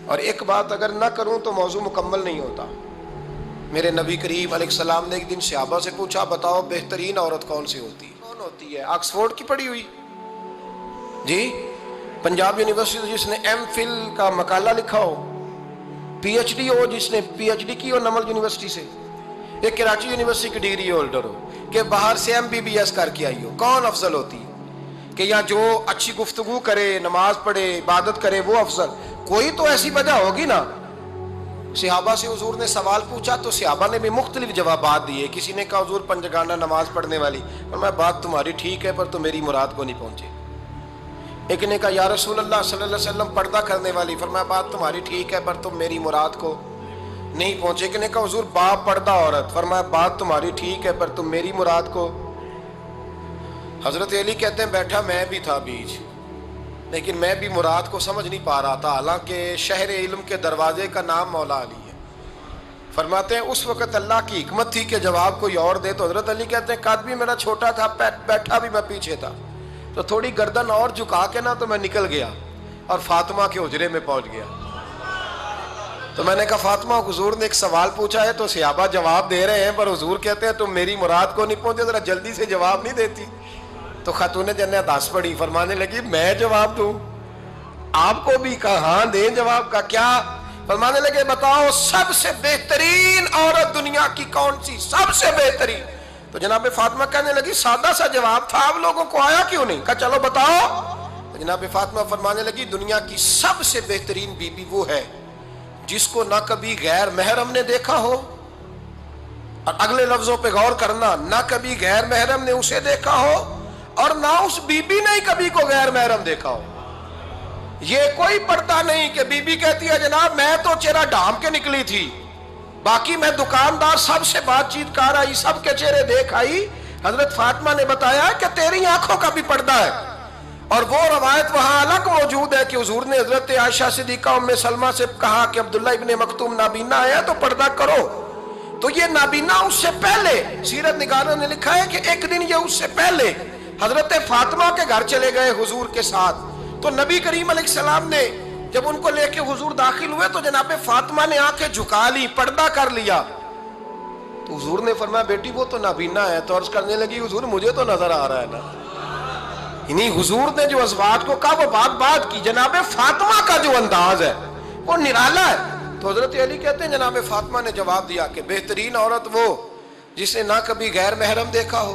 اور ایک بات اگر نہ کروں تو موضوع مکمل نہیں ہوتا۔ میرے نبی کریم علیہ السلام نے ایک دن صحابہ سے پوچھا بتاؤ بہترین عورت کون سی ہوتی ہے؟ کون ہوتی ہے؟ آکسفورڈ کی پڑھی ہوئی جی، پنجاب یونیورسٹی جس نے ایم فل کا مقالہ لکھا ہو، پی ایچ ڈی ہو جس نے پی ایچ ڈی کی ہو نمل یونیورسٹی سے، ایک کراچی یونیورسٹی کی ڈگری ہولڈر ہو کہ باہر سے ایم بی بی ایس کر کے آئی ہو، کون افضل ہوتی ہے؟ کہ یا جو اچھی گفتگو کرے، نماز پڑھے، عبادت کرے وہ افضل؟ کوئی تو ایسی وجہ ہوگی نا۔ صحابہ سے حضور نے سوال پوچھا تو صحابہ نے بھی مختلف جوابات دیے۔ کسی نے کہا حضور پنجگانہ نماز پڑھنے والی، فرمایا بات تمہاری ٹھیک ہے پر تو میری مراد کو نہیں پہنچے۔ ایک نے کہا یا رسول اللہ صلی اللہ علیہ وسلم پردہ کرنے والی، فرمایا بات تمہاری ٹھیک ہے پر تم میری مراد کو نہیں پہنچے۔ ایک نے کہا حضور با پردہ عورت، فرمایا بات تمہاری ٹھیک ہے پر تم میری مراد کو۔ حضرت علی کہتے ہیں بیٹھا میں بھی تھا بیچ، لیکن میں بھی مراد کو سمجھ نہیں پا رہا تھا، حالانکہ شہر علم کے دروازے کا نام مولا علی ہے۔ فرماتے ہیں اس وقت اللہ کی حکمت تھی کہ جواب کوئی اور دے، تو حضرت علی کہتے ہیں قد بھی میرا چھوٹا تھا، بیٹھا بھی میں پیچھے تھا، تو تھوڑی گردن اور جھکا کے نا تو میں نکل گیا اور فاطمہ کے حجرے میں پہنچ گیا۔ تو میں نے کہا فاطمہ حضور نے ایک سوال پوچھا ہے تو صحابہ جواب دے رہے ہیں پر حضور کہتے ہیں تم میری مراد کو نہیں پہنچے، ذرا جلدی سے جواب نہیں دیتی؟ تو خاتون جنت ہنس پڑی، فرمانے لگی میں جواب دوں؟ آپ کو بھی کہا ہاں دیں جواب کا کیا؟ فرمانے لگے بتاؤ سب سے بہترین عورت دنیا کی کون سی، سب سے بہترین؟ تو جناب فاطمہ کہنے لگی سادہ سا جواب تھا، آپ لوگوں کو آیا کیوں نہیں؟ کہا چلو بتاؤ۔ تو جناب فاطمہ فرمانے لگی دنیا کی سب سے بہترین بی بی وہ ہے جس کو نہ کبھی غیر محرم نے دیکھا ہو، اور اگلے لفظوں پہ غور کرنا، نہ کبھی غیر محرم نے اسے دیکھا ہو اور نہ اس بی بی نے کبھی کو غیر محرم دیکھا ہو۔ یہ کوئی پڑتا نہیں کہ بی بی کہتی ہے جناب میں تو چہرہ ڈھام کے نکلی تھی، باقی میں دکاندار سب سے بات چیت کر آئی، سب کے چہرے دیکھ آئی۔ حضرت فاطمہ نے بتایا کہ تیری آنکھوں کا بھی پردہ ہے، اور وہ روایت وہاں الگ موجود ہے کہ حضور نے حضرت عائشہ صدیقہ ام سلمہ سے کہا کہ عبداللہ ابن مکتوم نابینا ہے تو پردہ کرو، تو یہ نابینا اس سے پہلے سیرت نگاروں نے لکھا ہے کہ ایک دن یہ اس سے پہلے حضرت فاطمہ کے گھر چلے گئے حضور کے ساتھ، تو نبی کریم علیہ السلام نے جب ان کو لے کے حضور داخل ہوئے تو جناب فاطمہ نے آنکھیں جھکا لی، پردہ کر لیا، تو حضور نے فرمایا بیٹی وہ تو نابینا ہے، تو عرض کرنے لگی حضور مجھے تو نظر آ رہا ہے نا۔ یعنی حضور نے جو ازواج کو کہا وہ بات کی، جناب فاطمہ کا جو انداز ہے وہ نرالا ہے۔ تو حضرت علی کہتے ہیں جناب فاطمہ نے جواب دیا کہ بہترین عورت وہ جس نے نہ کبھی غیر محرم دیکھا ہو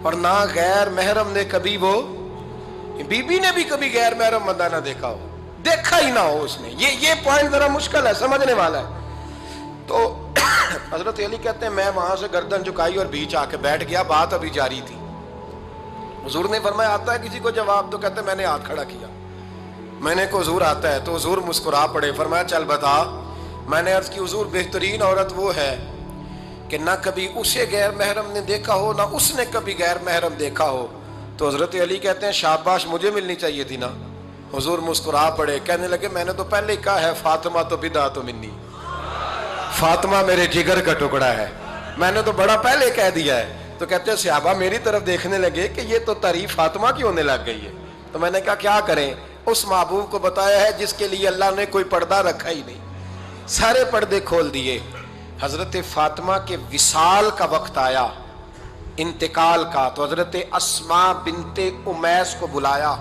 اور نہ غیر محرم نے کبھی، وہ بی بی نے بھی کبھی غیر محرم بندہ نہ دیکھا ہو، دیکھا ہی نہ ہو اس نے۔ یہ پوائنٹ ذرا مشکل ہے، سمجھنے والا ہے۔ تو حضرت علی کہتے ہیں میں وہاں سے گردن جھکائی اور بیچ آ کے بیٹھ گیا، بات ابھی جاری تھی۔ حضور نے فرمایا آتا ہے کسی کو جواب؟ تو کہتے ہیں میں نے ہاتھ کھڑا کیا، میں نے کو حضور آتا ہے، تو حضور مسکرا پڑے، فرمایا چل بتا۔ میں نے عرض کی حضور بہترین عورت وہ ہے کہ نہ کبھی اسے غیر محرم نے دیکھا ہو نہ اس نے کبھی غیر محرم دیکھا ہو۔ تو حضرت علی کہتے ہیں شاباش مجھے ملنی چاہیے تھی نا۔ حضور مسکرا پڑے، کہنے لگے میں نے تو پہلے ہی کہا ہے فاطمہ تو بدعت منی، فاطمہ میرے جگر کا ٹکڑا ہے، میں نے تو بڑا پہلے کہہ دیا ہے۔ تو کہتے ہیں صحابہ میری طرف دیکھنے لگے کہ یہ تو تعریف فاطمہ کی ہونے لگ گئی ہے۔ تو میں نے کہا کیا کریں؟ اس محبوب کو بتایا ہے جس کے لیے اللہ نے کوئی پردہ رکھا ہی نہیں، سارے پردے کھول دیے۔ حضرت فاطمہ کے وصال کا وقت آیا، انتقال کا، تو حضرت اسماء بنت امیس کو بلایا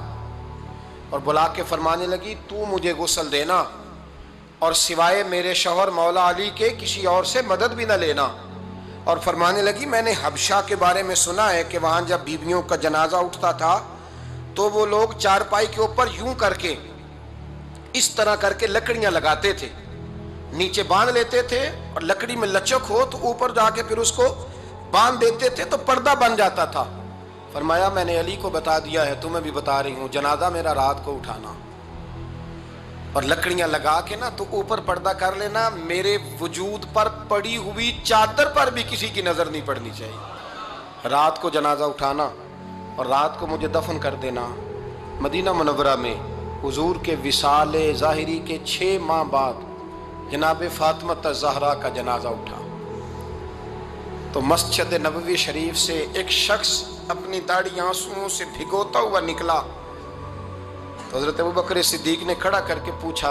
اور بلا کے فرمانے لگی تو مجھے غسل دینا اور سوائے میرے شوہر مولا علی کے کسی اور سے مدد بھی نہ لینا۔ اور فرمانے لگی میں نے حبشہ کے بارے میں سنا ہے کہ وہاں جب بیویوں کا جنازہ اٹھتا تھا تو وہ لوگ چارپائی کے اوپر یوں کر کے اس طرح کر کے لکڑیاں لگاتے تھے، نیچے باندھ لیتے تھے اور لکڑی میں لچک ہو تو اوپر جا کے پھر اس کو باندھ دیتے تھے تو پردہ بن جاتا تھا۔ فرمایا میں نے علی کو بتا دیا ہے، تمہیں بھی بتا رہی ہوں، جنازہ میرا رات کو اٹھانا اور لکڑیاں لگا کے نا تو اوپر پردہ کر لینا، میرے وجود پر پڑی ہوئی چادر پر بھی کسی کی نظر نہیں پڑنی چاہیے۔ رات کو جنازہ اٹھانا اور رات کو مجھے دفن کر دینا۔ مدینہ منورہ میں حضور کے وصال ظاہری کے 6 ماہ بعد جناب فاطمہ الزہرا کا جنازہ اٹھا، تو مسجد نبوی شریف سے ایک شخص اپنی داڑھی آنسوؤں سے بھگوتا ہوا نکلا، تو حضرت ابوبکر صدیق نے کھڑا کر کے پوچھا